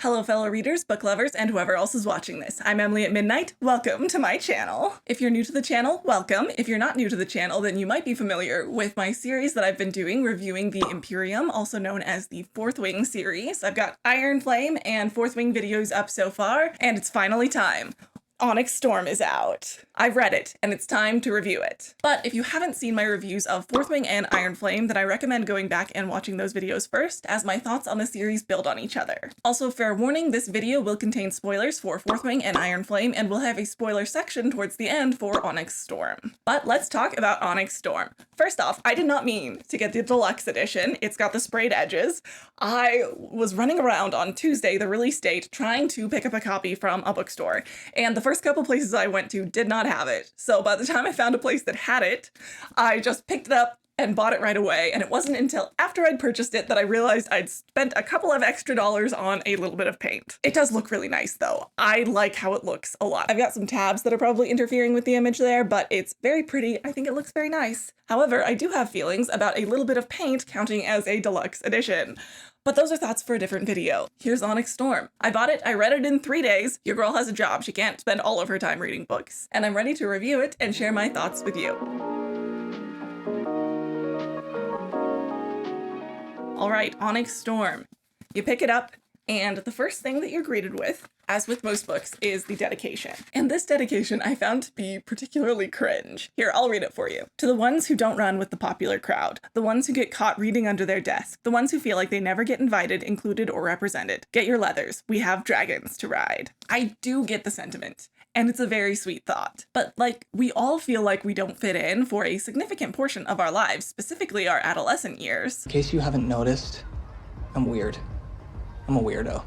Hello fellow readers, book lovers, and whoever else is watching this. I'm Emily at Midnight. Welcome to my channel. If you're new to the channel, welcome. If you're not new to the channel, then you might be familiar with my series that I've been doing reviewing the Empyrean, also known as the Fourth Wing series. I've got Iron Flame and Fourth Wing videos up so far, and it's finally time. Onyx Storm is out. I've read it, and it's time to review it. But if you haven't seen my reviews of Fourth Wing and Iron Flame, then I recommend going back and watching those videos first, as my thoughts on the series build on each other. Also, fair warning, this video will contain spoilers for Fourth Wing and Iron Flame, and will have a spoiler section towards the end for Onyx Storm. But let's talk about Onyx Storm. First off, I did not mean to get the deluxe edition. It's got the sprayed edges. I was running around on Tuesday, the release date, trying to pick up a copy from a bookstore, and the first couple places I went to did not have it. So by the time I found a place that had it, I just picked it up and bought it right away. And it wasn't until after I'd purchased it that I realized I'd spent a couple of extra dollars on a little bit of paint. It does look really nice though. I like how it looks a lot. I've got some tabs that are probably interfering with the image there, but it's very pretty. I think it looks very nice. However, I do have feelings about a little bit of paint counting as a deluxe edition. But those are thoughts for a different video. Here's Onyx Storm. I bought it, I read it in 3 days. Your girl has a job, she can't spend all of her time reading books. And I'm ready to review it and share my thoughts with you. All right, Onyx Storm. You pick it up, and the first thing that you're greeted with, as with most books, is the dedication. And this dedication I found to be particularly cringe. Here, I'll read it for you. To the ones who don't run with the popular crowd, the ones who get caught reading under their desk, the ones who feel like they never get invited, included, or represented. Get your leathers. We have dragons to ride. I do get the sentiment, and it's a very sweet thought. But like, we all feel like we don't fit in for a significant portion of our lives, specifically our adolescent years. In case you haven't noticed, I'm weird. I'm a weirdo.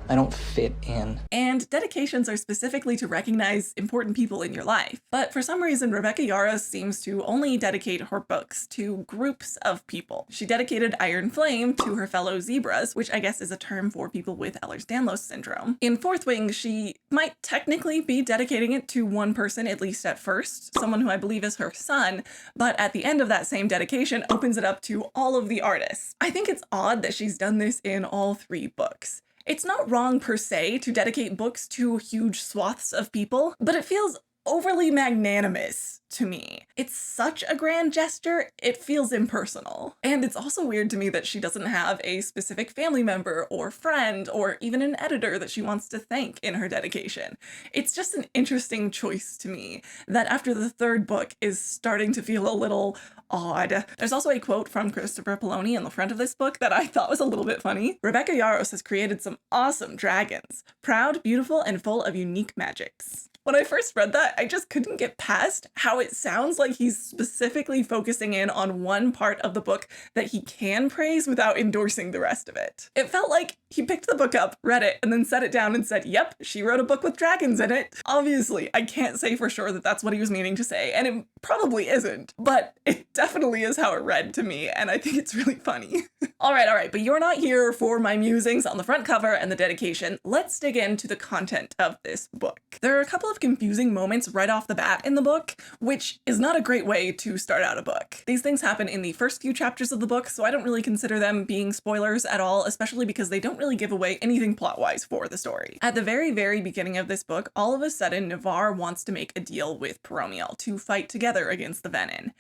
I don't fit in. And dedications are specifically to recognize important people in your life. But for some reason, Rebecca Yarros seems to only dedicate her books to groups of people. She dedicated Iron Flame to her fellow zebras, which I guess is a term for people with Ehlers-Danlos syndrome. In Fourth Wing, she might technically be dedicating it to one person, at least at first, someone who I believe is her son, but at the end of that same dedication opens it up to all of the artists. I think it's odd that she's done this in all 3 books. It's not wrong per se to dedicate books to huge swaths of people, but it feels overly magnanimous to me. It's such a grand gesture, it feels impersonal. And it's also weird to me that she doesn't have a specific family member or friend or even an editor that she wants to thank in her dedication. It's just an interesting choice to me that after the 3rd book is starting to feel a little odd. There's also a quote from Christopher Poloni in the front of this book that I thought was a little bit funny. Rebecca Yarros has created some awesome dragons, proud, beautiful, and full of unique magics. When I first read that, I just couldn't get past how it sounds like he's specifically focusing in on one part of the book that he can praise without endorsing the rest of it. It felt like he picked the book up, read it, and then set it down and said, yep, she wrote a book with dragons in it. Obviously, I can't say for sure that that's what he was meaning to say, and it probably isn't, but it definitely is how it read to me, and I think it's really funny. All right, but you're not here for my musings on the front cover and the dedication. Let's dig into the content of this book. There are a couple of confusing moments right off the bat in the book, which is not a great way to start out a book. These things happen in the first few chapters of the book, so I don't really consider them being spoilers at all, especially because they don't really give away anything plot-wise for the story. At the very, very beginning of this book, all of a sudden, Navarre wants to make a deal with Poromiel to fight together against the Venin.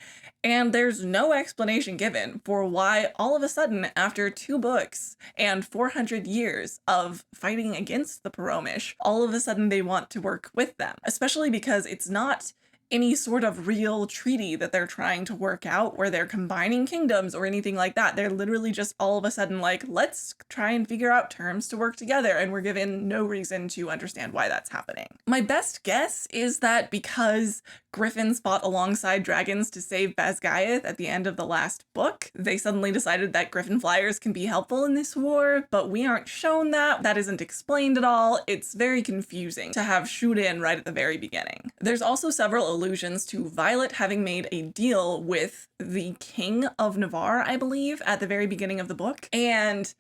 And there's no explanation given for why all of a sudden, after 2 books and 400 years of fighting against the Poromish, all of a sudden they want to work with them, especially because it's not any sort of real treaty that they're trying to work out where they're combining kingdoms or anything like that. They're literally just all of a sudden like, let's try and figure out terms to work together, and we're given no reason to understand why that's happening. My best guess is that because griffins fought alongside dragons to save Sgaeyl at the end of the last book, they suddenly decided that griffin flyers can be helpful in this war, but we aren't shown that. That isn't explained at all. It's very confusing to have shoot in right at the very beginning. There's also several allusions to Violet having made a deal with the King of Navarre, I believe, at the very beginning of the book, and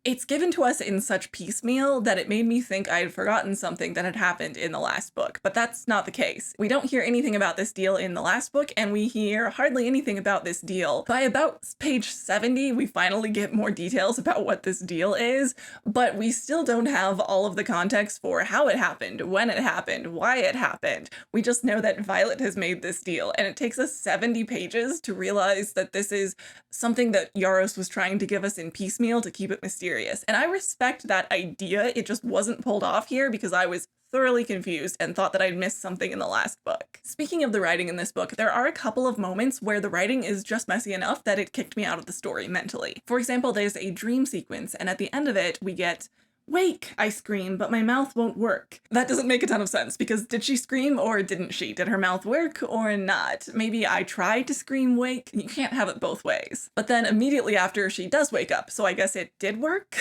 it's given to us in such piecemeal that it made me think I had forgotten something that had happened in the last book, but that's not the case. We don't hear anything about this deal in the last book, and we hear hardly anything about this deal. By about page 70, we finally get more details about what this deal is, but we still don't have all of the context for how it happened, when it happened, why it happened. We just know that Violet has made this deal, and it takes us 70 pages to realize that this is something that Yaros was trying to give us in piecemeal to keep it mysterious. And I respect that idea. It just wasn't pulled off here because I was thoroughly confused and thought that I'd missed something in the last book. Speaking of the writing in this book, there are a couple of moments where the writing is just messy enough that it kicked me out of the story mentally. For example, there's a dream sequence, and at the end of it, we get "Wake!" I scream, but my mouth won't work. That doesn't make a ton of sense, because did she scream or didn't she? Did her mouth work or not? Maybe I tried to scream "wake"? You can't have it both ways. But then immediately after, she does wake up, so I guess it did work?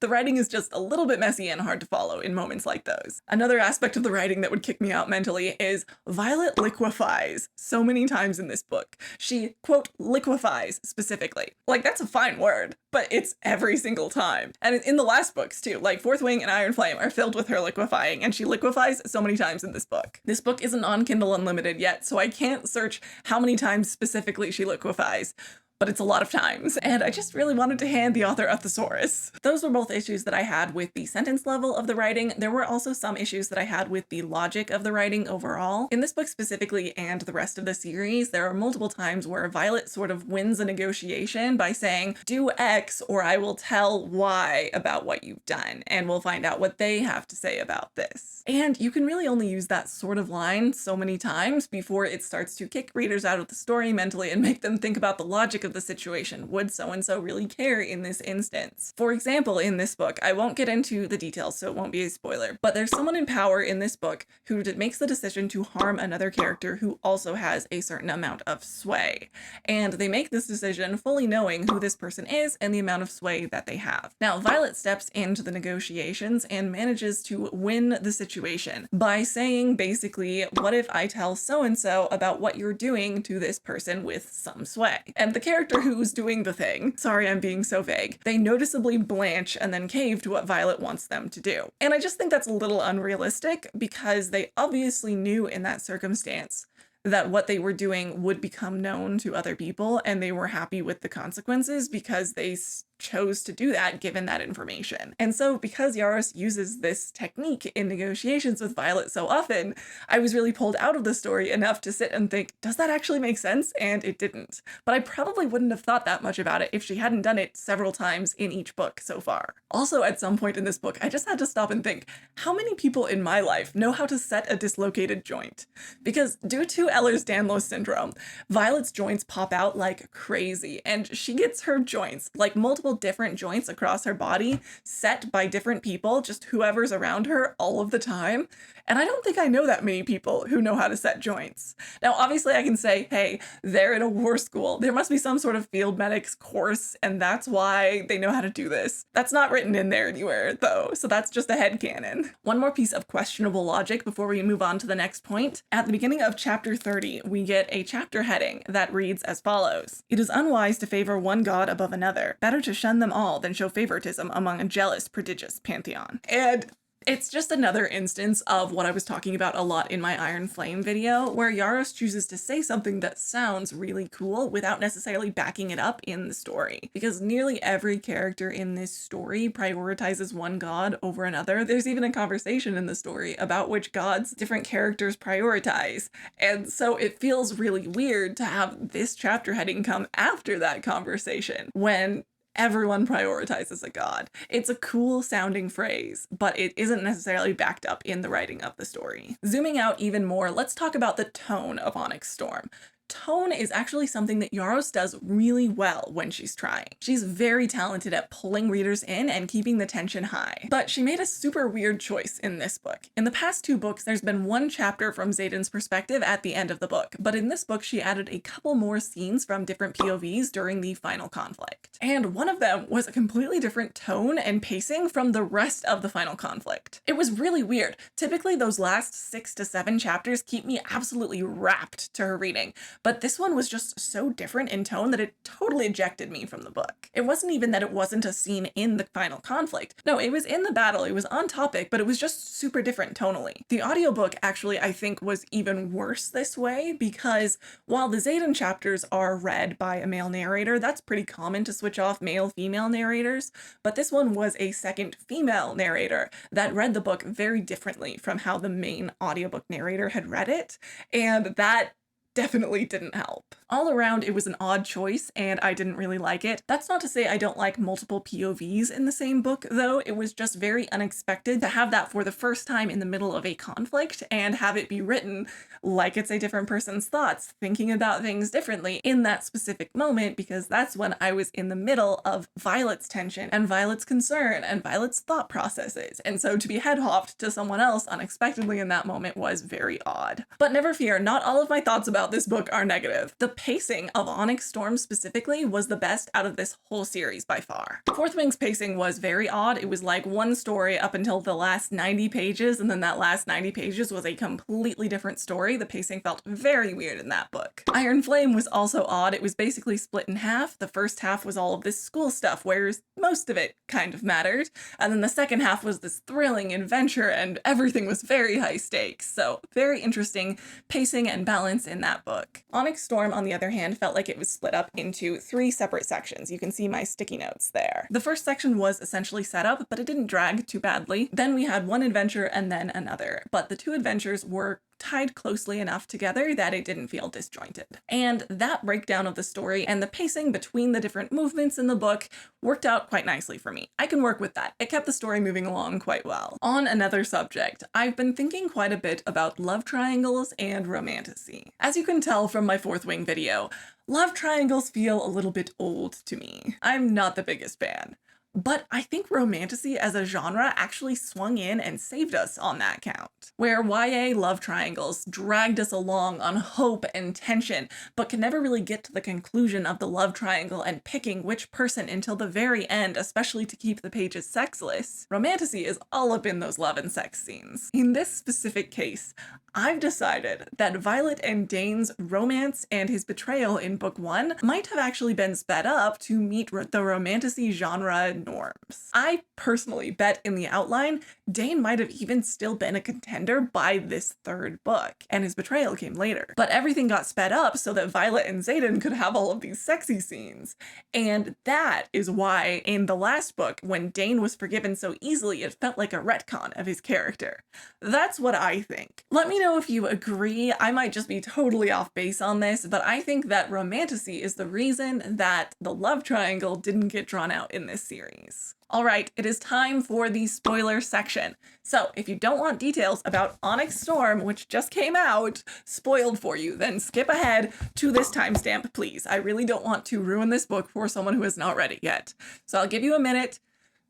The writing is just a little bit messy and hard to follow in moments like those. Another aspect of the writing that would kick me out mentally is Violet liquefies so many times in this book. She, quote, liquefies specifically. Like, that's a fine word, but it's every single time. And in the last books too, like Fourth Wing and Iron Flame are filled with her liquefying, and she liquefies so many times in this book. This book isn't on Kindle Unlimited yet, so I can't search how many times specifically she liquefies, but it's a lot of times, and I just really wanted to hand the author a thesaurus. Those were both issues that I had with the sentence level of the writing. There were also some issues that I had with the logic of the writing overall. In this book specifically, and the rest of the series, there are multiple times where Violet sort of wins a negotiation by saying, do X or I will tell Y about what you've done, and we'll find out what they have to say about this. And you can really only use that sort of line so many times before it starts to kick readers out of the story mentally and make them think about the logic of the situation. Would so-and-so really care in this instance? For example, in this book, I won't get into the details, so it won't be a spoiler, but there's someone in power in this book who makes the decision to harm another character who also has a certain amount of sway. And they make this decision fully knowing who this person is and the amount of sway that they have. Now, Violet steps into the negotiations and manages to win the situation by saying basically, what if I tell so-and-so about what you're doing to this person with some sway? And the character who's doing the thing, sorry I'm being so vague, they noticeably blanch and then cave to what Violet wants them to do. And I just think that's a little unrealistic because they obviously knew in that circumstance that what they were doing would become known to other people, and they were happy with the consequences because they chose to do that given that information. And so because Yaros uses this technique in negotiations with Violet so often, I was really pulled out of the story enough to sit and think, does that actually make sense? And it didn't. But I probably wouldn't have thought that much about it if she hadn't done it several times in each book so far. Also, at some point in this book, I just had to stop and think, how many people in my life know how to set a dislocated joint? Because due to Ehlers-Danlos syndrome, Violet's joints pop out like crazy, and she gets her joints, like multiple different joints across her body, set by different people, just whoever's around her all of the time. And I don't think I know that many people who know how to set joints. Now, obviously I can say, hey, they're in a war school. There must be some sort of field medics course, and that's why they know how to do this. That's not written in there anywhere, though, so that's just a headcanon. One more piece of questionable logic before we move on to the next point. At the beginning of chapter 30, we get a chapter heading that reads as follows. It is unwise to favor one god above another. Better to shun them all than show favoritism among a jealous, prodigious pantheon. And it's just another instance of what I was talking about a lot in my Iron Flame video, where Yaros chooses to say something that sounds really cool without necessarily backing it up in the story. Because nearly every character in this story prioritizes one god over another. There's even a conversation in the story about which gods different characters prioritize. And so it feels really weird to have this chapter heading come after that conversation, when everyone prioritizes a god. It's a cool sounding phrase, but it isn't necessarily backed up in the writing of the story. Zooming out even more, let's talk about the tone of Onyx Storm. Tone is actually something that Yaros does really well when she's trying. She's very talented at pulling readers in and keeping the tension high. But she made a super weird choice in this book. In the past two books, there's been one chapter from Xaden's perspective at the end of the book, but in this book, she added a couple more scenes from different POVs during the final conflict. And one of them was a completely different tone and pacing from the rest of the final conflict. It was really weird. Typically, those last 6 to 7 chapters keep me absolutely wrapped to her reading. but this one was just so different in tone that it totally ejected me from the book. It wasn't even that it wasn't a scene in the final conflict. No, it was in the battle, it was on topic, but it was just super different tonally. The audiobook actually, I think, was even worse this way, because while the Xaden chapters are read by a male narrator, that's pretty common to switch off male-female narrators, but this one was a second female narrator that read the book very differently from how the main audiobook narrator had read it, and that definitely didn't help. All around, it was an odd choice, and I didn't really like it. That's not to say I don't like multiple POVs in the same book, though. It was just very unexpected to have that for the first time in the middle of a conflict and have it be written like it's a different person's thoughts, thinking about things differently in that specific moment, because that's when I was in the middle of Violet's tension and Violet's concern and Violet's thought processes. And so to be head hopped to someone else unexpectedly in that moment was very odd. But never fear, not all of my thoughts about this book are negative. The pacing of Onyx Storm specifically was the best out of this whole series by far. Fourth Wing's pacing was very odd. It was like one story up until the last 90 pages, and then that last 90 pages was a completely different story. The pacing felt very weird in that book. Iron Flame was also odd. It was basically split in half. The first half was all of this school stuff, whereas most of it kind of mattered, and then the second half was this thrilling adventure, and everything was very high stakes. So very interesting pacing and balance in that book. Onyx Storm, on the other hand, felt like it was split up into 3 separate sections. You can see my sticky notes there. The first section was essentially set up, but it didn't drag too badly. Then we had one adventure and then another, but the 2 adventures were tied closely enough together that it didn't feel disjointed. And that breakdown of the story and the pacing between the different movements in the book worked out quite nicely for me. I can work with that. It kept the story moving along quite well. On another subject, I've been thinking quite a bit about love triangles and romantasy. As you can tell from my Fourth Wing video, love triangles feel a little bit old to me. I'm not the biggest fan. But I think romantasy as a genre actually swung in and saved us on that count, where YA love triangles dragged us along on hope and tension, but could never really get to the conclusion of the love triangle and picking which person until the very end, especially to keep the pages sexless. Romantasy is all up in those love and sex scenes. In this specific case, I've decided that Violet and Dain's romance and his betrayal in book 1 might have actually been sped up to meet the romantasy genre norms. I personally bet in the outline, Dain might have even still been a contender by this 3rd book, and his betrayal came later. But everything got sped up so that Violet and Xaden could have all of these sexy scenes. And that is why in the last book, when Dain was forgiven so easily, it felt like a retcon of his character. That's what I think. Let me know if you agree. I might just be totally off base on this, but I think that romantasy is the reason that the love triangle didn't get drawn out in this series. All right, it is time for the spoiler section. So if you don't want details about Onyx Storm, which just came out, spoiled for you, then skip ahead to this timestamp, please. I really don't want to ruin this book for someone who has not read it yet. So I'll give you a minute,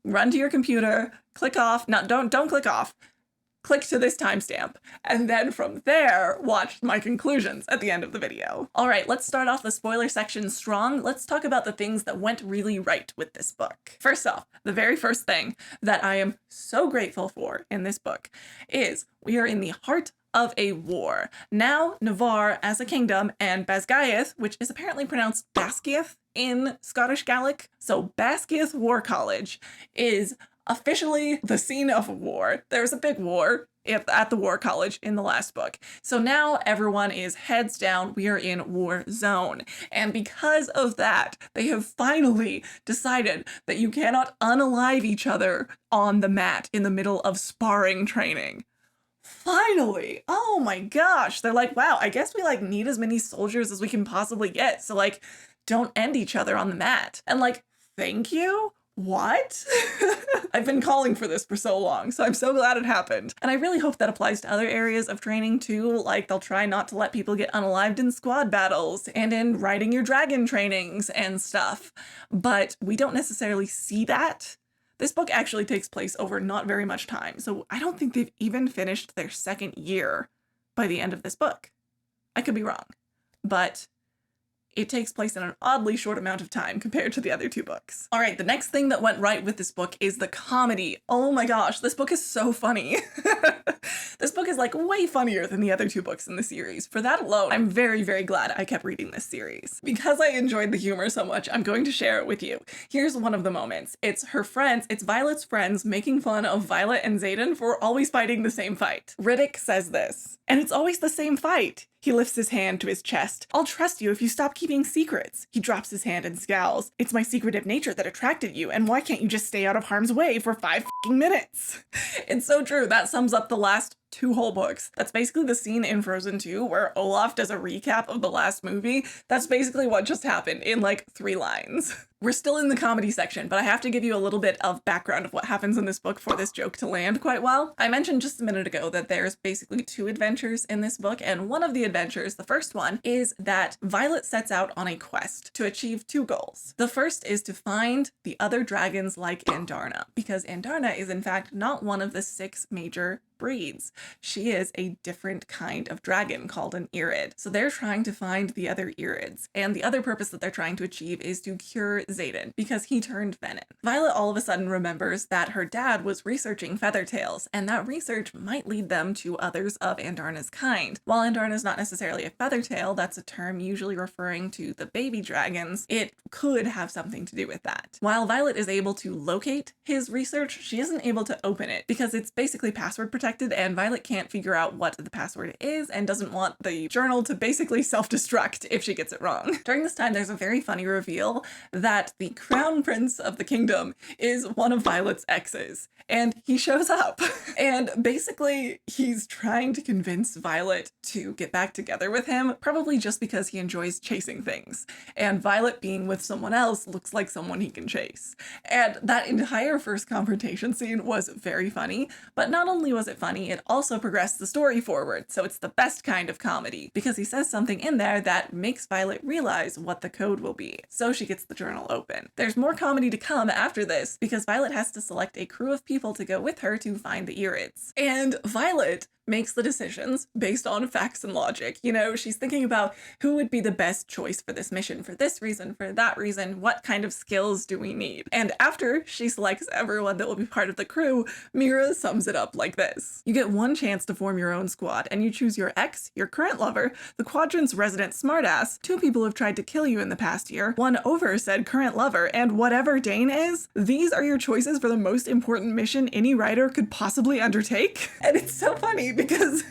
run to your computer, click off, don't click off. Click to this timestamp, and then from there, watch my conclusions at the end of the video. All right, let's start off the spoiler section strong. Let's talk about the things that went really right with this book. First off, the very first thing that I am so grateful for in this book is we are in the heart of a war. Now, Navarre as a kingdom and Basgiath, which is apparently pronounced Basgiath in Scottish Gaelic, so Basgiath War College is officially the scene of a war. There's a big war at the War College in the last book. So now everyone is heads down. We are in war zone. And because of that, they have finally decided that you cannot unalive each other on the mat in the middle of sparring training. Finally! Oh my gosh! They're like, wow, I guess we need as many soldiers as we can possibly get. So don't end each other on the mat. And thank you? What? I've been calling for this for so long, so I'm so glad it happened. And I really hope that applies to other areas of training too, they'll try not to let people get unalived in squad battles and in riding your dragon trainings and stuff. But we don't necessarily see that. This book actually takes place over not very much time, so I don't think they've even finished their 2nd year by the end of this book. I could be wrong, but it takes place in an oddly short amount of time compared to the other 2 books. All right, the next thing that went right with this book is the comedy. Oh my gosh, this book is so funny. This book is like way funnier than the other two books in the series. For that alone, I'm very, very glad I kept reading this series. Because I enjoyed the humor so much, I'm going to share it with you. Here's one of the moments. It's Violet's friends making fun of Violet and Xaden for always fighting the same fight. Ridoc says this, "And it's always the same fight." He lifts his hand to his chest. "I'll trust you if you stop keeping secrets." He drops his hand and scowls. "It's my secretive nature that attracted you, and why can't you just stay out of harm's way for 5 fucking minutes? It's so true. That sums up the last 2 whole books. That's basically the scene in Frozen 2 where Olaf does a recap of the last movie. That's basically what just happened in like 3 lines. We're still in the comedy section, but I have to give you a little bit of background of what happens in this book for this joke to land quite well. I mentioned just a minute ago that there's basically 2 adventures in this book, and one of the adventures, the first one, is that Violet sets out on a quest to achieve 2 goals. The first is to find the other dragons like Andarna, because Andarna is in fact not one of the 6 major breeds. She is a different kind of dragon called an Irid. So they're trying to find the other Irids, and the other purpose that they're trying to achieve is to cure Xaden because he turned venom. Violet all of a sudden remembers that her dad was researching feathertails, and that research might lead them to others of Andarna's kind. While Andarna is not necessarily a feathertail, that's a term usually referring to the baby dragons, it could have something to do with that. While Violet is able to locate his research, she isn't able to open it because it's basically password protected, and Violet can't figure out what the password is and doesn't want the journal to basically self-destruct if she gets it wrong. During this time, there's a very funny reveal that the crown prince of the kingdom is one of Violet's exes, and he shows up. And basically, he's trying to convince Violet to get back together with him, probably just because he enjoys chasing things. And Violet being with someone else looks like someone he can chase. And that entire first confrontation scene was very funny, but not only was it funny, it also progressed the story forward, so it's the best kind of comedy, because he says something in there that makes Violet realize what the code will be, so she gets the journal open. There's more comedy to come after this, because Violet has to select a crew of people to go with her to find the Irids. And Violet makes the decisions based on facts and logic. You know, she's thinking about who would be the best choice for this mission, for this reason, for that reason, what kind of skills do we need? And after she selects everyone that will be part of the crew, Mira sums it up like this. You get 1 chance to form your own squad, and you choose your ex, your current lover, the quadrant's resident smartass, 2 people who've tried to kill you in the past year, 1 over said current lover, and whatever Dain is. These are your choices for the most important mission any writer could possibly undertake. And it's so funny because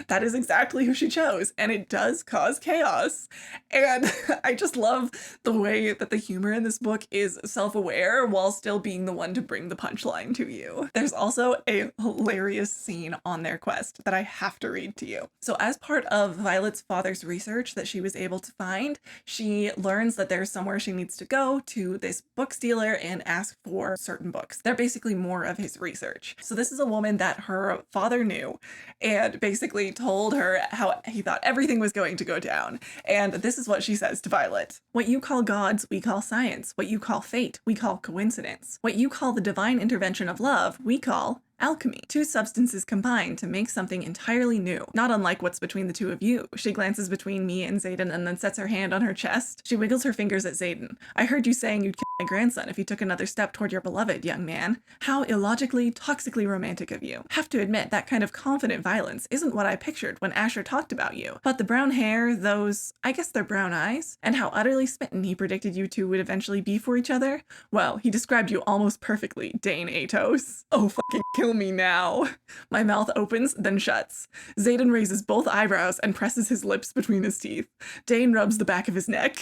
that is exactly who she chose, and it does cause chaos. And I just love the way that the humor in this book is self-aware while still being the one to bring the punchline to you. There's also a hilarious scene on their quest that I have to read to you. So as part of Violet's father's research that she was able to find, she learns that there's somewhere she needs to go to this book dealer and ask for certain books. They're basically more of his research. So this is a woman that her father knew, and basically told her how he thought everything was going to go down. And this is what she says to Violet. What you call gods, we call science. What you call fate, we call coincidence. What you call the divine intervention of love, we call alchemy. 2 substances combine to make something entirely new, not unlike what's between the 2 of you. She glances between me and Xaden and then sets her hand on her chest. She wiggles her fingers at Xaden. I heard you saying you'd kill my grandson if you took another step toward your beloved, young man. How illogically, toxically romantic of you. Have to admit, that kind of confident violence isn't what I pictured when Asher talked about you. But the brown hair, those, I guess they're brown eyes, and how utterly smitten he predicted you 2 would eventually be for each other? Well, he described you almost perfectly, Dain Aetos. Oh, fucking kill me now. My mouth opens, then shuts. Xaden raises both eyebrows and presses his lips between his teeth. Dain rubs the back of his neck.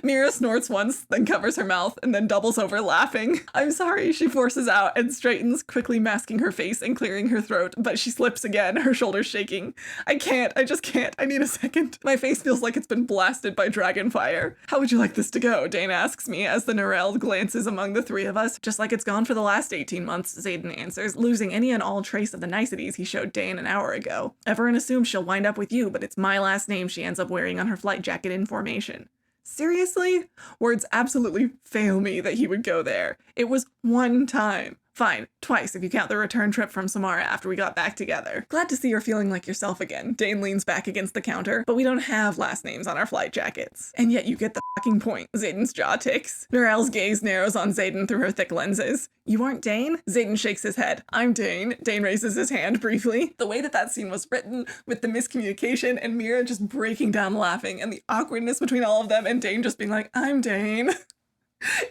Mira snorts once, then covers her mouth, and then doubles over laughing. I'm sorry, she forces out and straightens, quickly masking her face and clearing her throat, but she slips again, her shoulders shaking. I just can't. I need a second. My face feels like it's been blasted by dragon fire. How would you like this to go? Dain asks me as the Narelle glances among the 3 of us. Just like it's gone for the last 18 months, Xaden answers, losing any and all trace of the niceties he showed Dain an hour ago. Everyone assumes she'll wind up with you, but it's my last name she ends up wearing on her flight jacket in formation. Seriously? Words absolutely fail me that he would go there. It was 1 time. Fine, twice if you count the return trip from Samara after we got back together. Glad to see you're feeling like yourself again. Dain leans back against the counter, but we don't have last names on our flight jackets. And yet you get the fucking point. Xaden's jaw ticks. Narelle's gaze narrows on Xaden through her thick lenses. You aren't Dain? Xaden shakes his head. I'm Dain. Dain raises his hand briefly. The way that scene was written, with the miscommunication and Mira just breaking down laughing and the awkwardness between all of them and Dain just being like, I'm Dain.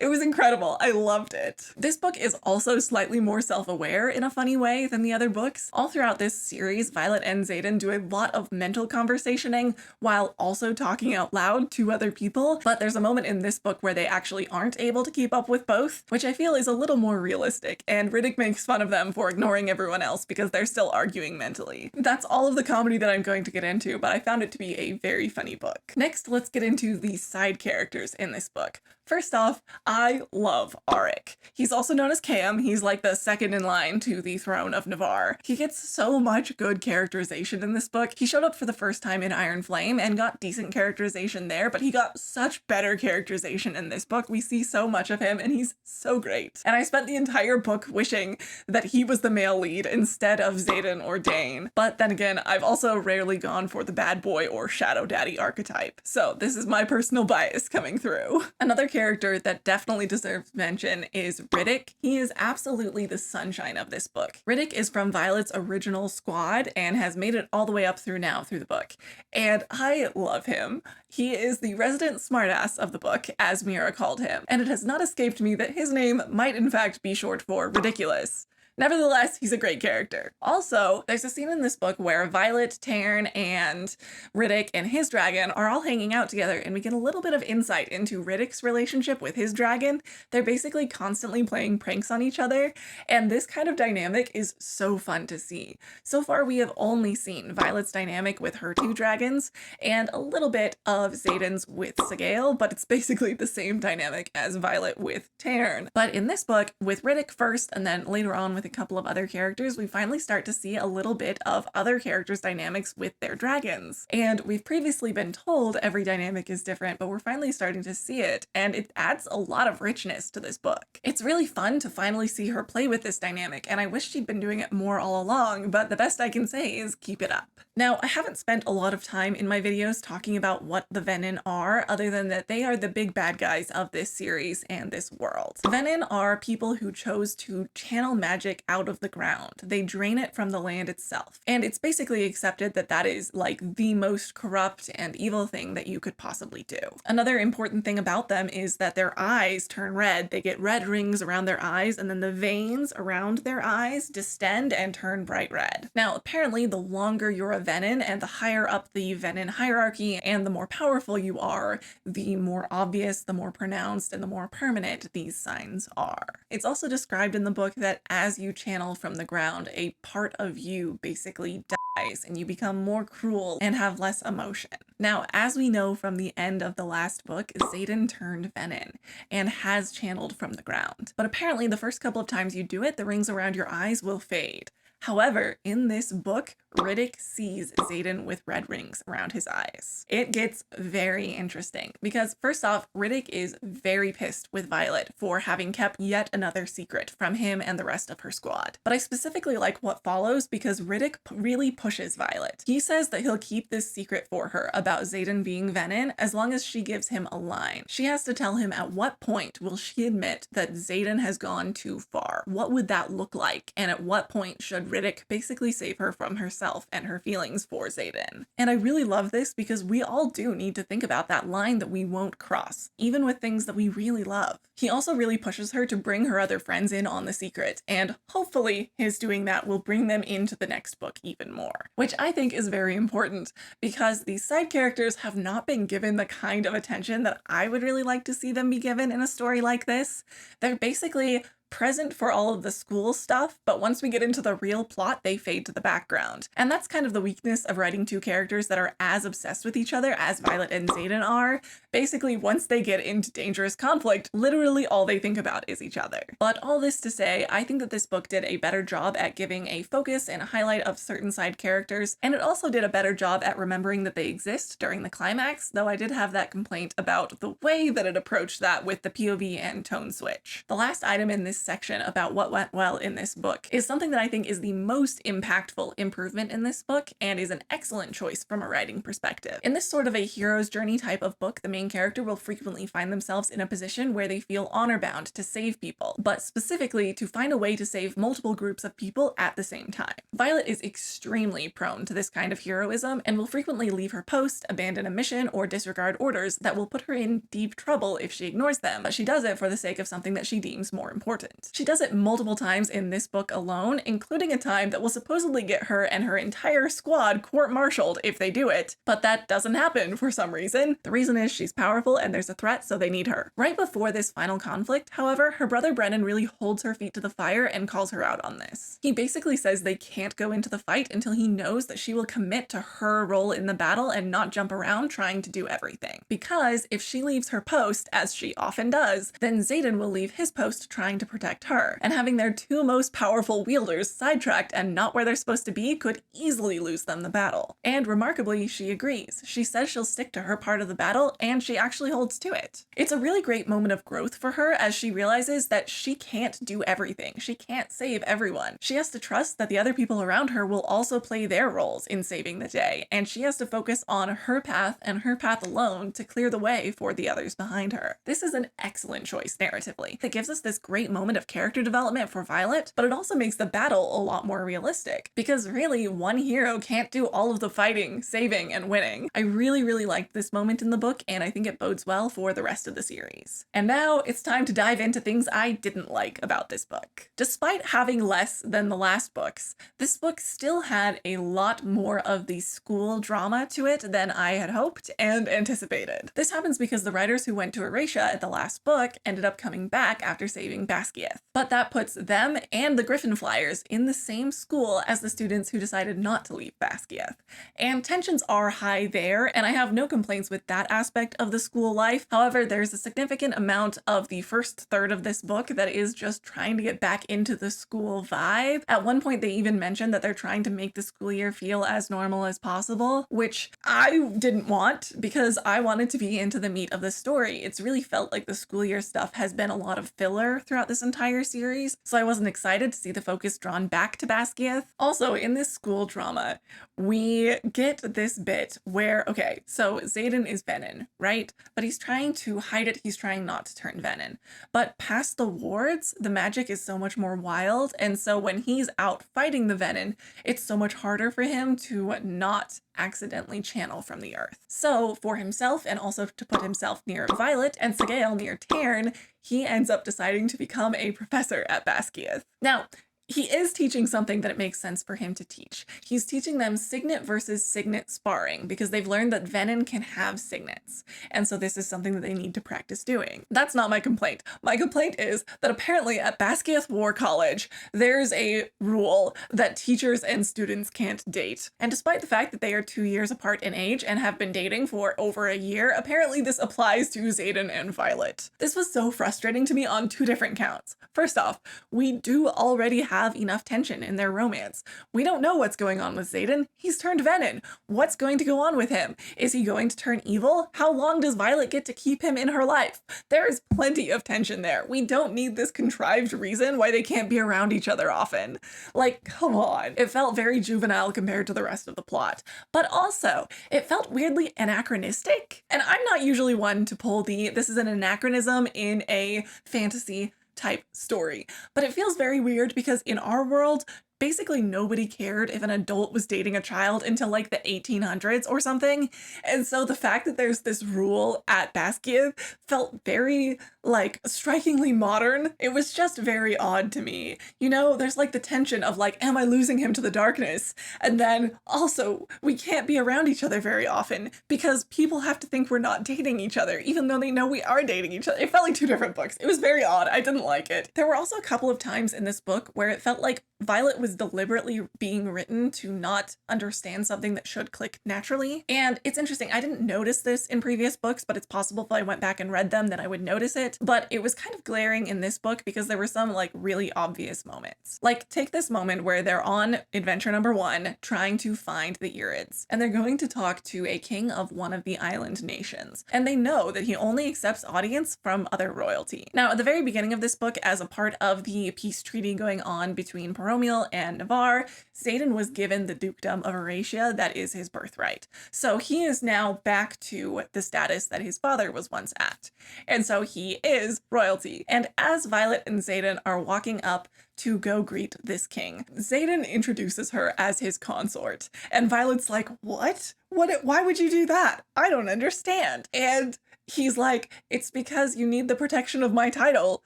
It was incredible. I loved it. This book is also slightly more self-aware in a funny way than the other books. All throughout this series, Violet and Xaden do a lot of mental conversationing while also talking out loud to other people, but there's a moment in this book where they actually aren't able to keep up with both, which I feel is a little more realistic, and Ridoc makes fun of them for ignoring everyone else because they're still arguing mentally. That's all of the comedy that I'm going to get into, but I found it to be a very funny book. Next, let's get into the side characters in this book. First off, I love Auric. He's also known as Cam. He's like the second in line to the throne of Navarre. He gets so much good characterization in this book. He showed up for the first time in Iron Flame and got decent characterization there, but he got such better characterization in this book. We see so much of him and he's so great. And I spent the entire book wishing that he was the male lead instead of Xaden or Dain. But then again, I've also rarely gone for the bad boy or shadow daddy archetype. So this is my personal bias coming through. Another character that definitely deserves mention is Ridoc. He is absolutely the sunshine of this book. Ridoc is from Violet's original squad and has made it all the way up through now through the book. And I love him. He is the resident smartass of the book, as Mira called him. And it has not escaped me that his name might in fact be short for ridiculous. Nevertheless, he's a great character. Also, there's a scene in this book where Violet, Tairn, and Ridoc and his dragon are all hanging out together, and we get a little bit of insight into Ridoc's relationship with his dragon. They're basically constantly playing pranks on each other, and this kind of dynamic is so fun to see. So far, we have only seen Violet's dynamic with her two dragons, and a little bit of Xaden's with Sgaeyl, but it's basically the same dynamic as Violet with Tairn. But in this book, with Ridoc first, and then later on with a couple of other characters, we finally start to see a little bit of other characters' dynamics with their dragons. And we've previously been told every dynamic is different, but we're finally starting to see it, and it adds a lot of richness to this book. It's really fun to finally see her play with this dynamic, and I wish she'd been doing it more all along, but the best I can say is keep it up. Now, I haven't spent a lot of time in my videos talking about what the Venin are, other than that they are the big bad guys of this series and this world. Venin are people who chose to channel magic out of the ground. They drain it from the land itself. And it's basically accepted that that is like the most corrupt and evil thing that you could possibly do. Another important thing about them is that their eyes turn red. They get red rings around their eyes, and then the veins around their eyes distend and turn bright red. Now, apparently, the longer you're a Venin and the higher up the Venin hierarchy and the more powerful you are, the more obvious, the more pronounced, and the more permanent these signs are. It's also described in the book that as you channel from the ground, a part of you basically dies and you become more cruel and have less emotion. Now, as we know from the end of the last book, Xaden turned Venin and has channeled from the ground. But apparently the first couple of times you do it, the rings around your eyes will fade. However, in this book, Ridoc sees Xaden with red rings around his eyes. It gets very interesting because first off, Ridoc is very pissed with Violet for having kept yet another secret from him and the rest of her squad. But I specifically like what follows because Ridoc really pushes Violet. He says that he'll keep this secret for her about Xaden being Venin as long as she gives him a line. She has to tell him at what point will she admit that Xaden has gone too far. What would that look like? And at what point should Ridoc basically save her from herself and her feelings for Xaden? And I really love this because we all do need to think about that line that we won't cross, even with things that we really love. He also really pushes her to bring her other friends in on the secret, and hopefully his doing that will bring them into the next book even more, which I think is very important because these side characters have not been given the kind of attention that I would really like to see them be given in a story like this. They're basically present for all of the school stuff, but once we get into the real plot, they fade to the background. And that's kind of the weakness of writing two characters that are as obsessed with each other as Violet and Xaden are. Basically, once they get into dangerous conflict, literally all they think about is each other. But all this to say, I think that this book did a better job at giving a focus and a highlight of certain side characters, and it also did a better job at remembering that they exist during the climax, though I did have that complaint about the way that it approached that with the POV and tone switch. The last item in this this section about what went well in this book is something that I think is the most impactful improvement in this book and is an excellent choice from a writing perspective. In this sort of a hero's journey type of book, the main character will frequently find themselves in a position where they feel honor bound to save people, but specifically to find a way to save multiple groups of people at the same time. Violet is extremely prone to this kind of heroism and will frequently leave her post, abandon a mission, or disregard orders that will put her in deep trouble if she ignores them, but she does it for the sake of something that she deems more important. She does it multiple times in this book alone, including a time that will supposedly get her and her entire squad court-martialed if they do it, but that doesn't happen for some reason. The reason is she's powerful and there's a threat, so they need her. Right before this final conflict, however, her brother Brennan really holds her feet to the fire and calls her out on this. He basically says they can't go into the fight until he knows that she will commit to her role in the battle and not jump around trying to do everything. Because if she leaves her post, as she often does, then Xaden will leave his post trying to protect her, and having their two most powerful wielders sidetracked and not where they're supposed to be could easily lose them the battle. And remarkably, she agrees. She says she'll stick to her part of the battle, and she actually holds to it. It's a really great moment of growth for her as she realizes that she can't do everything. She can't save everyone. She has to trust that the other people around her will also play their roles in saving the day, and she has to focus on her path and her path alone to clear the way for the others behind her. This is an excellent choice narratively. It gives us this great moment of character development for Violet, but it also makes the battle a lot more realistic, because really one hero can't do all of the fighting, saving, and winning. I really liked this moment in the book, and I think it bodes well for the rest of the series. And now it's time to dive into things I didn't like about this book. Despite having less than the last books, this book still had a lot more of the school drama to it than I had hoped and anticipated. This happens because the writers who went to Erasure at the last book ended up coming back after saving Basgiath. But that puts them and the Griffin Flyers in the same school as the students who decided not to leave Basgiath. And tensions are high there, and I have no complaints with that aspect of the school life. However, there's a significant amount of the first third of this book that is just trying to get back into the school vibe. At one point, they even mentioned that they're trying to make the school year feel as normal as possible, which I didn't want because I wanted to be into the meat of the story. It's really felt like the school year stuff has been a lot of filler throughout this entire series, so I wasn't excited to see the focus drawn back to Basgiath. Also, in this school drama, we get this bit where, okay, so Xaden is Venin, right? But he's trying to hide it, he's trying not to turn Venin. But past the wards, the magic is so much more wild, and so when he's out fighting the Venin, it's so much harder for him to not accidentally channel from the earth. So for himself, and also to put himself near Violet and Sgaeyl near Tairn, he ends up deciding to become a professor at Basgiath. Now, he is teaching something that it makes sense for him to teach. He's teaching them signet versus signet sparring because they've learned that Venin can have signets. And so this is something that they need to practice doing. That's not my complaint. My complaint is that apparently at Basgiath War College, there's a rule that teachers and students can't date. And despite the fact that they are 2 years apart in age and have been dating for over a year, apparently this applies to Xaden and Violet. This was so frustrating to me on two different counts. First off, we do already have enough tension in their romance. We don't know what's going on with Xaden. He's turned Venin. What's going to go on with him? Is he going to turn evil? How long does Violet get to keep him in her life? There is plenty of tension there. We don't need this contrived reason why they can't be around each other often. Like, come on. It felt very juvenile compared to the rest of the plot. But also, it felt weirdly anachronistic. And I'm not usually one to pull this is an anachronism in a fantasy type story, but it feels very weird because in our world, basically nobody cared if an adult was dating a child until like the 1800s or something. And so the fact that there's this rule at Basgiath felt very like strikingly modern. It was just very odd to me. You know, there's like the tension of like, am I losing him to the darkness? And then also we can't be around each other very often because people have to think we're not dating each other, even though they know we are dating each other. It felt like two different books. It was very odd. I didn't like it. There were also a couple of times in this book where it felt like Violet was was deliberately being written to not understand something that should click naturally. And it's interesting, I didn't notice this in previous books, but it's possible if I went back and read them that I would notice it. But it was kind of glaring in this book because there were some like really obvious moments. Like take this moment where they're on adventure number 1 trying to find the Irids, and they're going to talk to a king of one of the island nations, and they know that he only accepts audience from other royalty. Now, at the very beginning of this book, as a part of the peace treaty going on between Poromiel and Navarre, Xaden was given the dukedom of Eurasia that is his birthright. So he is now back to the status that his father was once at. And so he is royalty. And as Violet and Xaden are walking up to go greet this king, Xaden introduces her as his consort. And Violet's like, what? Why would you do that? I don't understand. And he's like, it's because you need the protection of my title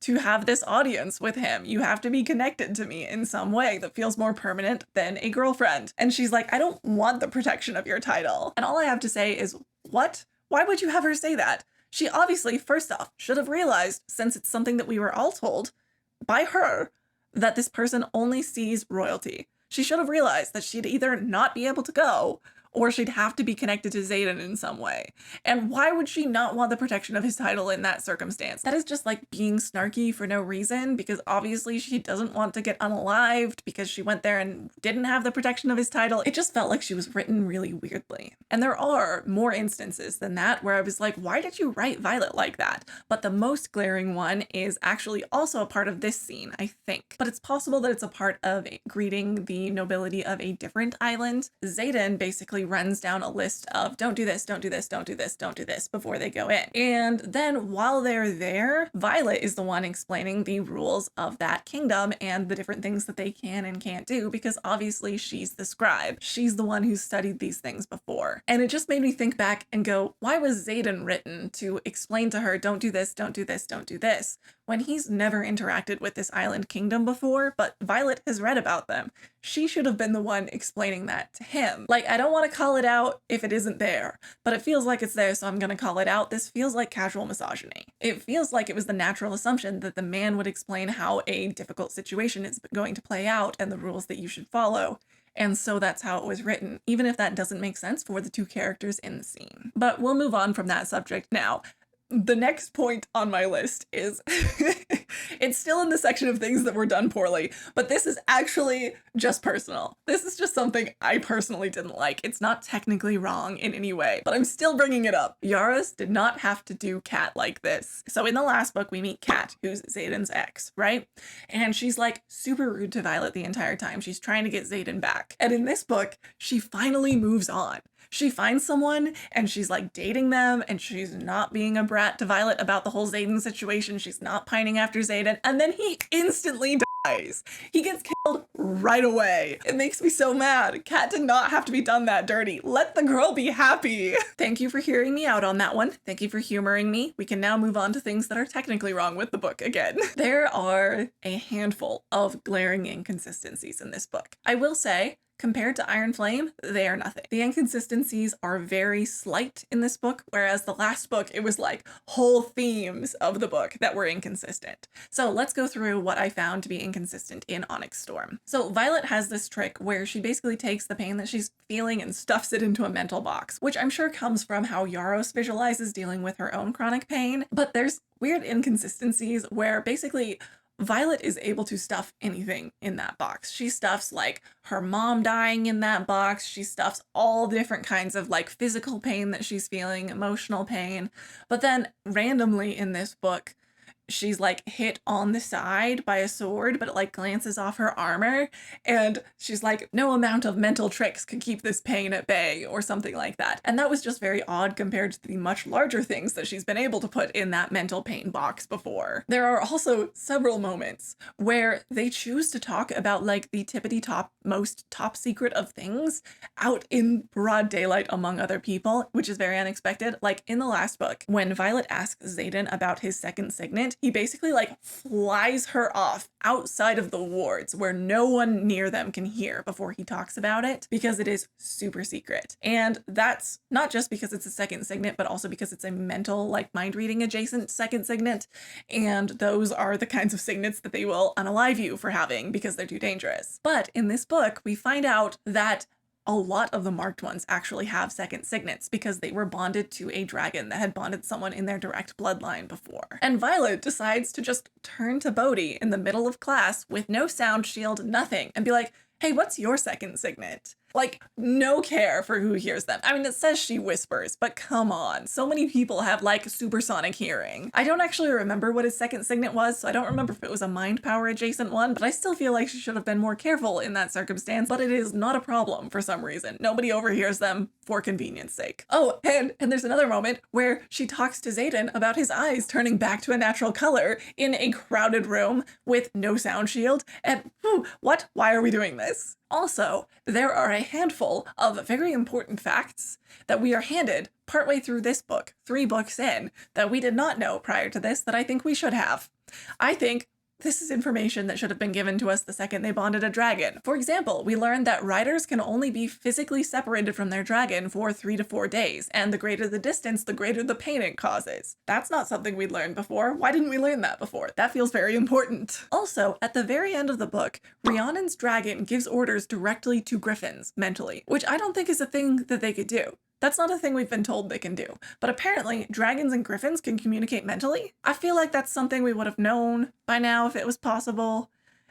to have this audience with him. You have to be connected to me in some way that feels more permanent than a girlfriend. And she's like, I don't want the protection of your title. And all I have to say is, what? Why would you have her say that? She obviously, first off, should have realized, since it's something that we were all told by her, that this person only sees royalty. She should have realized that she'd either not be able to go, or she'd have to be connected to Xaden in some way. And why would she not want the protection of his title in that circumstance? That is just like being snarky for no reason, because obviously she doesn't want to get unalived because she went there and didn't have the protection of his title. It just felt like she was written really weirdly. And there are more instances than that where I was like, why did you write Violet like that? But the most glaring one is actually also a part of this scene, I think. But it's possible that it's a part of greeting the nobility of a different island. Xaden basically runs down a list of don't do this, don't do this, don't do this, don't do this before they go in. And then while they're there, Violet is the one explaining the rules of that kingdom and the different things that they can and can't do, because obviously she's the scribe. She's the one who's studied these things before. And it just made me think back and go, why was Xaden written to explain to her, don't do this, don't do this, don't do this, when he's never interacted with this island kingdom before, but Violet has read about them? She should have been the one explaining that to him. Like, I don't want to call it out if it isn't there, but it feels like it's there, so I'm gonna call it out. This feels like casual misogyny. It feels like it was the natural assumption that the man would explain how a difficult situation is going to play out and the rules that you should follow. And so that's how it was written, even if that doesn't make sense for the two characters in the scene. But we'll move on from that subject now. The next point on my list is, it's still in the section of things that were done poorly, but this is actually just personal. This is just something I personally didn't like. It's not technically wrong in any way, but I'm still bringing it up. Yaris did not have to do Kat like this. So in the last book, we meet Kat, who's Xaden's ex, right? And she's like super rude to Violet the entire time. She's trying to get Xaden back. And in this book, she finally moves on. She finds someone and she's like dating them, and she's not being a brat to Violet about the whole Xaden situation. She's not pining after Xaden, and then he instantly dies. He gets killed right away. It makes me so mad. Kat did not have to be done that dirty. Let the girl be happy. Thank you for hearing me out on that one. Thank you for humoring me. We can now move on to things that are technically wrong with the book again. There are a handful of glaring inconsistencies in this book. I will say, compared to Iron Flame, they are nothing. The inconsistencies are very slight in this book, whereas the last book, it was like whole themes of the book that were inconsistent. So let's go through what I found to be inconsistent in Onyx Storm. So Violet has this trick where she basically takes the pain that she's feeling and stuffs it into a mental box, which I'm sure comes from how Yaros visualizes dealing with her own chronic pain. But there's weird inconsistencies where basically Violet is able to stuff anything in that box. She stuffs like her mom dying in that box. She stuffs all different kinds of like physical pain that she's feeling, emotional pain. But then randomly in this book, she's like hit on the side by a sword, but it like glances off her armor, and she's like, no amount of mental tricks could keep this pain at bay, or something like that. And that was just very odd compared to the much larger things that she's been able to put in that mental pain box before. There are also several moments where they choose to talk about like the tippity top, most top secret of things out in broad daylight among other people, which is very unexpected. Like in the last book, when Violet asks Xaden about his second signet, he basically like flies her off outside of the wards where no one near them can hear before he talks about it, because it is super secret. And that's not just because it's a second signet, but also because it's a mental, like mind reading adjacent second signet. And those are the kinds of signets that they will unalive you for having because they're too dangerous. But in this book, we find out that a lot of the marked ones actually have second signets because they were bonded to a dragon that had bonded someone in their direct bloodline before. And Violet decides to just turn to Bodhi in the middle of class with no sound shield, nothing, and be like, hey, what's your second signet? Like, no care for who hears them. I mean, it says she whispers, but come on. So many people have, like, supersonic hearing. I don't actually remember what his second signet was, so I don't remember if it was a mind power adjacent one, but I still feel like she should have been more careful in that circumstance, but it is not a problem for some reason. Nobody overhears them for convenience sake. Oh, and there's another moment where she talks to Xaden about his eyes turning back to a natural color in a crowded room with no sound shield, and what? Why are we doing this? Also, there are a handful of very important facts that we are handed partway through this book, 3 books in, that we did not know prior to this that I think we should have. I think this is information that should have been given to us the second they bonded a dragon. For example, we learned that riders can only be physically separated from their dragon for 3 to 4 days, and the greater the distance, the greater the pain it causes. That's not something we'd learned before. Why didn't we learn that before? That feels very important. Also, at the very end of the book, Rhiannon's dragon gives orders directly to griffins, mentally, which I don't think is a thing that they could do. That's not a thing we've been told they can do. But apparently, dragons and griffins can communicate mentally. I feel like that's something we would have known by now if it was possible.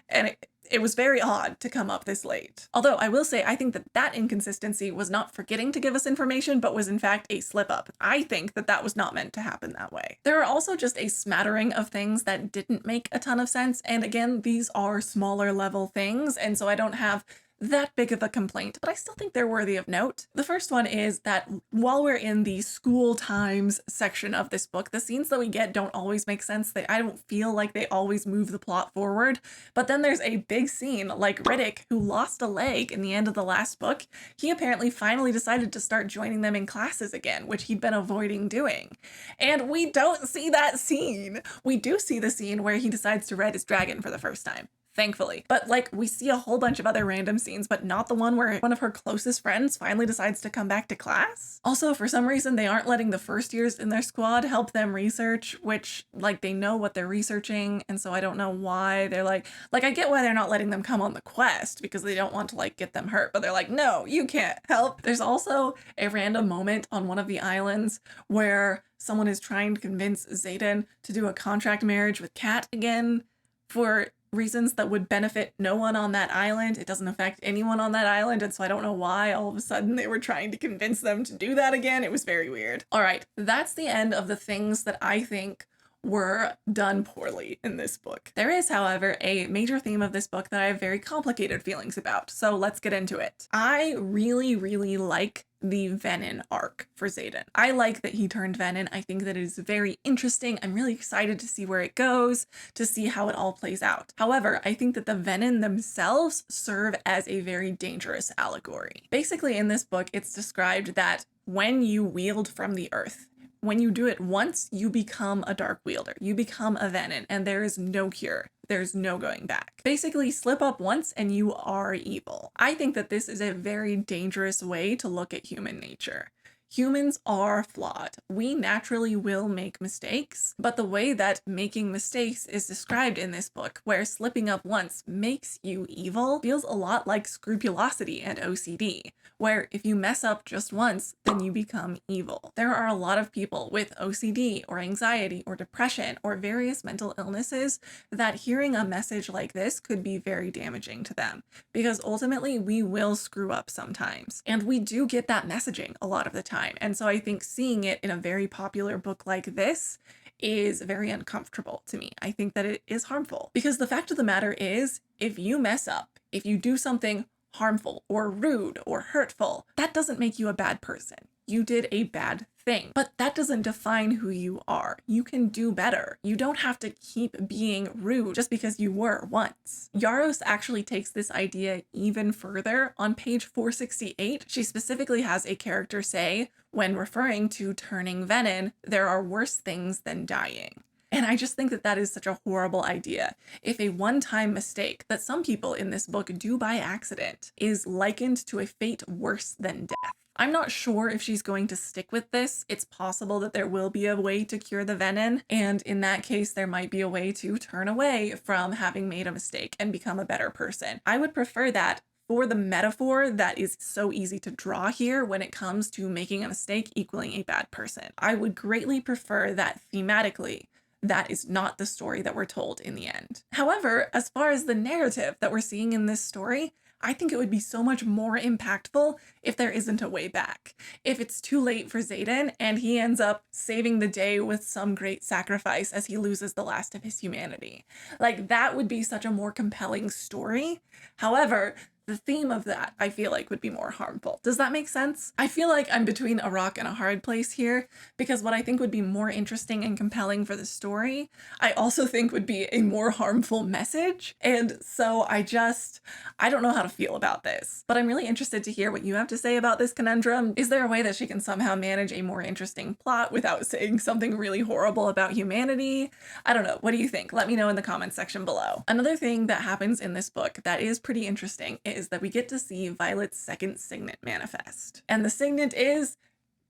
And it was very odd to come up this late. Although I will say, I think that inconsistency was not forgetting to give us information, but was in fact a slip up. I think that was not meant to happen that way. There are also just a smattering of things that didn't make a ton of sense. And again, these are smaller level things. And so I don't have that big of a complaint, but I still think they're worthy of note. The first one is that while we're in the school times section of this book, the scenes that we get don't always make sense. I don't feel like they always move the plot forward. But then there's a big scene like Ridoc, who lost a leg in the end of the last book. He apparently finally decided to start joining them in classes again, which he'd been avoiding doing. And we don't see that scene. We do see the scene where he decides to ride his dragon for the first time. Thankfully. But like, we see a whole bunch of other random scenes, but not the one where one of her closest friends finally decides to come back to class. Also, for some reason, they aren't letting the first years in their squad help them research, which, like, they know what they're researching, and so I don't know why they're like, I get why they're not letting them come on the quest, because they don't want to, like, get them hurt, but they're like, no, you can't help. There's also a random moment on one of the islands where someone is trying to convince Xaden to do a contract marriage with Kat again for reasons that would benefit no one on that island. It doesn't affect anyone on that island, and so I don't know why all of a sudden they were trying to convince them to do that again. It was very weird. All right, that's the end of the things that I think were done poorly in this book. There is, however, a major theme of this book that I have very complicated feelings about, so let's get into it. I really, really like the Venin arc for Xaden. I like that he turned Venin. I think that it is very interesting. I'm really excited to see where it goes, to see how it all plays out. However, I think that the Venin themselves serve as a very dangerous allegory. Basically, in this book, it's described that when you wield from the earth, when you do it once, you become a dark wielder. You become a Venin, and there is no cure. There's no going back. Basically, slip up once and you are evil. I think that this is a very dangerous way to look at human nature. Humans are flawed. We naturally will make mistakes, but the way that making mistakes is described in this book, where slipping up once makes you evil, feels a lot like scrupulosity and OCD, where if you mess up just once, then you become evil. There are a lot of people with OCD or anxiety or depression or various mental illnesses that hearing a message like this could be very damaging to them, because ultimately we will screw up sometimes. And we do get that messaging a lot of the time. And so I think seeing it in a very popular book like this is very uncomfortable to me. I think that it is harmful, because the fact of the matter is, if you mess up, if you do something harmful or rude or hurtful, that doesn't make you a bad person. You did a bad thing, but that doesn't define who you are. You can do better. You don't have to keep being rude just because you were once. Yaros actually takes this idea even further. On page 468, she specifically has a character say, when referring to turning Venin, there are worse things than dying. And I just think that that is such a horrible idea. If a one-time mistake that some people in this book do by accident is likened to a fate worse than death. I'm not sure if she's going to stick with this. It's possible that there will be a way to cure the venom, and in that case, there might be a way to turn away from having made a mistake and become a better person. I would prefer that for the metaphor that is so easy to draw here when it comes to making a mistake equaling a bad person. I would greatly prefer that thematically that is not the story that we're told in the end. However, as far as the narrative that we're seeing in this story, I think it would be so much more impactful if there isn't a way back. If it's too late for Xaden and he ends up saving the day with some great sacrifice as he loses the last of his humanity. Like, that would be such a more compelling story. However, the theme of that, I feel like, would be more harmful. Does that make sense? I feel like I'm between a rock and a hard place here, because what I think would be more interesting and compelling for the story, I also think would be a more harmful message. And so I don't know how to feel about this, but I'm really interested to hear what you have to say about this conundrum. Is there a way that she can somehow manage a more interesting plot without saying something really horrible about humanity? I don't know. What do you think? Let me know in the comments section below. Another thing that happens in this book that is pretty interesting is that we get to see Violet's second signet manifest. And the signet is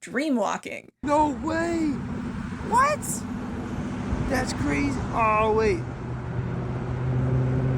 dreamwalking. No way! What? That's crazy. Oh, wait.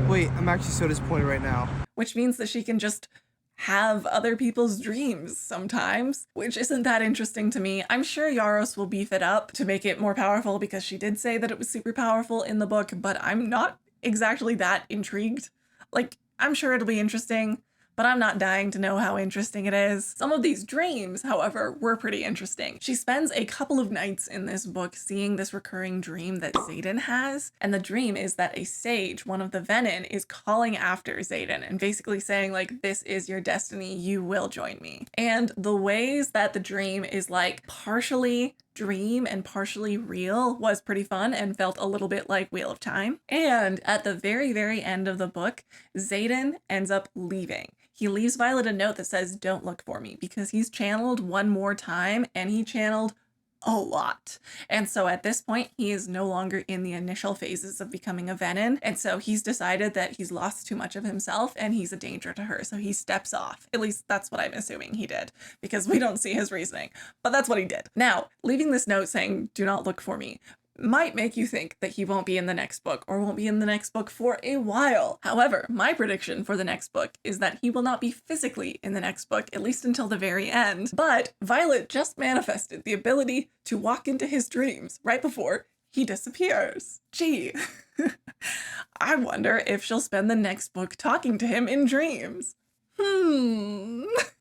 Wait, I'm actually so disappointed right now. Which means that she can just have other people's dreams sometimes, which isn't that interesting to me. I'm sure Yaros will beef it up to make it more powerful because she did say that it was super powerful in the book, but I'm not exactly that intrigued. Like, I'm sure it'll be interesting, but I'm not dying to know how interesting it is. Some of these dreams, however, were pretty interesting. She spends a couple of nights in this book seeing this recurring dream that Xaden has, and the dream is that a sage, one of the Venin, is calling after Xaden and basically saying, like, this is your destiny, you will join me. And the ways that the dream is like partially dream and partially real was pretty fun and felt a little bit like Wheel of Time. And at the very, very end of the book, Xaden ends up leaving. He leaves Violet a note that says, don't look for me, because he's channeled one more time and he channeled a lot. And so at this point, he is no longer in the initial phases of becoming a Venin. And so he's decided that he's lost too much of himself and he's a danger to her. So he steps off. At least that's what I'm assuming he did, because we don't see his reasoning, but that's what he did. Now, leaving this note saying, do not look for me, might make you think that he won't be in the next book or won't be in the next book for a while. However, my prediction for the next book is that he will not be physically in the next book, at least until the very end. But Violet just manifested the ability to walk into his dreams right before he disappears. Gee, I wonder if she'll spend the next book talking to him in dreams.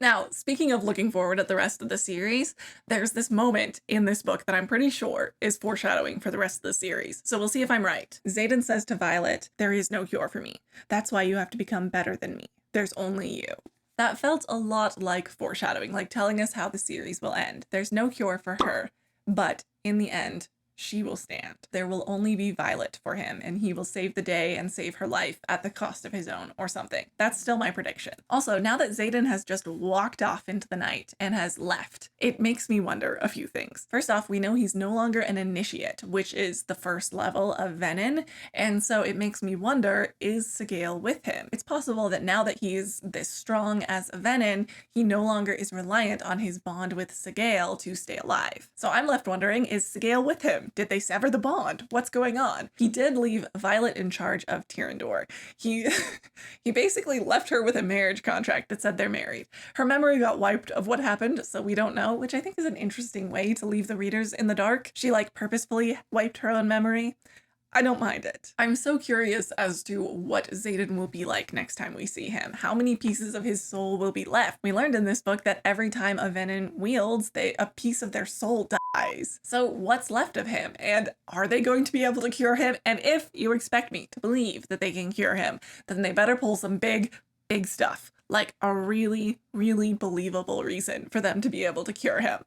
Now, speaking of looking forward at the rest of the series, there's this moment in this book that I'm pretty sure is foreshadowing for the rest of the series. So we'll see if I'm right. Xaden says to Violet, there is no cure for me. That's why you have to become better than me. There's only you. That felt a lot like foreshadowing, like telling us how the series will end. There's no cure for her, but in the end, she will stand. There will only be Violet for him, and he will save the day and save her life at the cost of his own or something. That's still my prediction. Also, now that Xaden has just walked off into the night and has left, it makes me wonder a few things. First off, we know he's no longer an initiate, which is the first level of Venin, and so it makes me wonder, is Sgaeyl with him? It's possible that now that he is this strong as a Venin, he no longer is reliant on his bond with Sgaeyl to stay alive. So I'm left wondering, is Sgaeyl with him? Did they sever the bond? What's going on? He did leave Violet in charge of Tyrrendor. He basically left her with a marriage contract that said they're married. Her memory got wiped of what happened, so we don't know, which I think is an interesting way to leave the readers in the dark. She like purposefully wiped her own memory. I don't mind it. I'm so curious as to what Xaden will be like next time we see him. How many pieces of his soul will be left? We learned in this book that every time a Venin wields, a piece of their soul dies. So what's left of him? And are they going to be able to cure him? And if you expect me to believe that they can cure him, then they better pull some big stuff. Like a really, really believable reason for them to be able to cure him.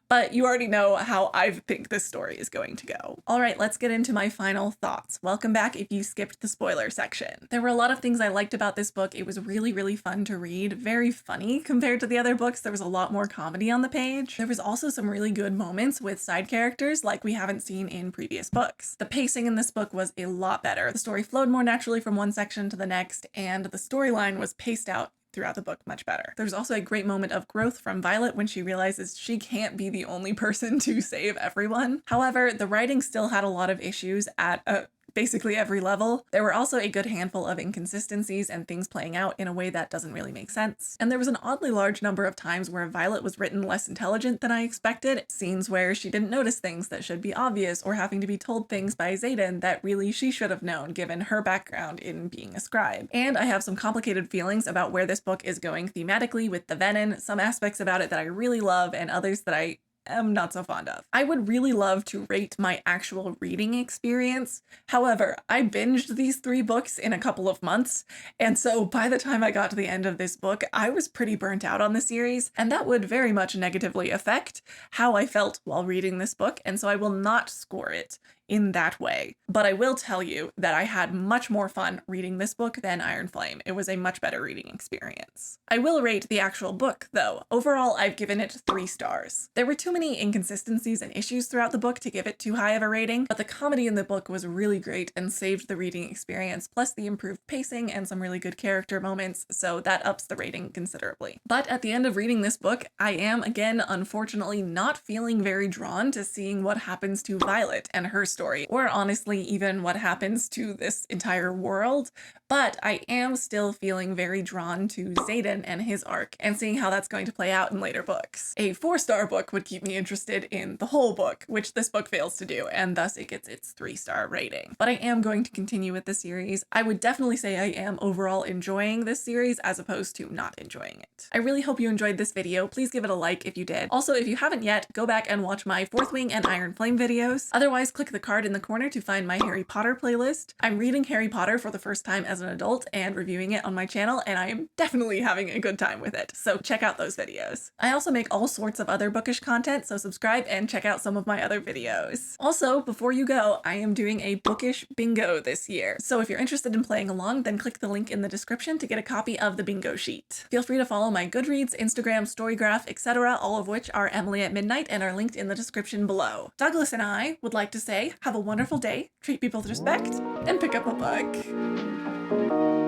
but you already know how I think this story is going to go. All right, let's get into my final thoughts. Welcome back if you skipped the spoiler section. There were a lot of things I liked about this book. It was really, really fun to read, very funny compared to the other books. There was a lot more comedy on the page. There was also some really good moments with side characters like we haven't seen in previous books. The pacing in this book was a lot better. The story flowed more naturally from one section to the next, and the storyline was paced out throughout the book much better. There's also a great moment of growth from Violet when she realizes she can't be the only person to save everyone. However, the writing still had a lot of issues at basically every level. There were also a good handful of inconsistencies and things playing out in a way that doesn't really make sense. And there was an oddly large number of times where Violet was written less intelligent than I expected, scenes where she didn't notice things that should be obvious or having to be told things by Xaden that really she should have known given her background in being a scribe. And I have some complicated feelings about where this book is going thematically with the Venin, some aspects about it that I really love and others that I am not so fond of. I would really love to rate my actual reading experience. However, I binged these 3 books in a couple of months, and so by the time I got to the end of this book, I was pretty burnt out on the series, and that would very much negatively affect how I felt while reading this book, and so I will not score it in that way. But I will tell you that I had much more fun reading this book than Iron Flame. It was a much better reading experience. I will rate the actual book, though. Overall, I've given it 3 stars. There were too many inconsistencies and issues throughout the book to give it too high of a rating, but the comedy in the book was really great and saved the reading experience, plus the improved pacing and some really good character moments, so that ups the rating considerably. But at the end of reading this book, I am, again, unfortunately not feeling very drawn to seeing what happens to Violet and her story, or honestly even what happens to this entire world, but I am still feeling very drawn to Xaden and his arc and seeing how that's going to play out in later books. A 4-star book would keep me interested in the whole book, which this book fails to do, and thus it gets its 3-star rating. But I am going to continue with the series. I would definitely say I am overall enjoying this series as opposed to not enjoying it. I really hope you enjoyed this video. Please give it a like if you did. Also, if you haven't yet, go back and watch my Fourth Wing and Iron Flame videos. Otherwise, click the card in the corner to find my Harry Potter playlist. I'm reading Harry Potter for the first time as an adult and reviewing it on my channel, and I am definitely having a good time with it, so check out those videos. I also make all sorts of other bookish content, so subscribe and check out some of my other videos. Also, before you go, I am doing a bookish bingo this year, so if you're interested in playing along, then click the link in the description to get a copy of the bingo sheet. Feel free to follow my Goodreads, Instagram, Storygraph, etc., all of which are Emily at Midnight and are linked in the description below. Douglas and I would like to say, have a wonderful day, treat people with respect, and pick up a book.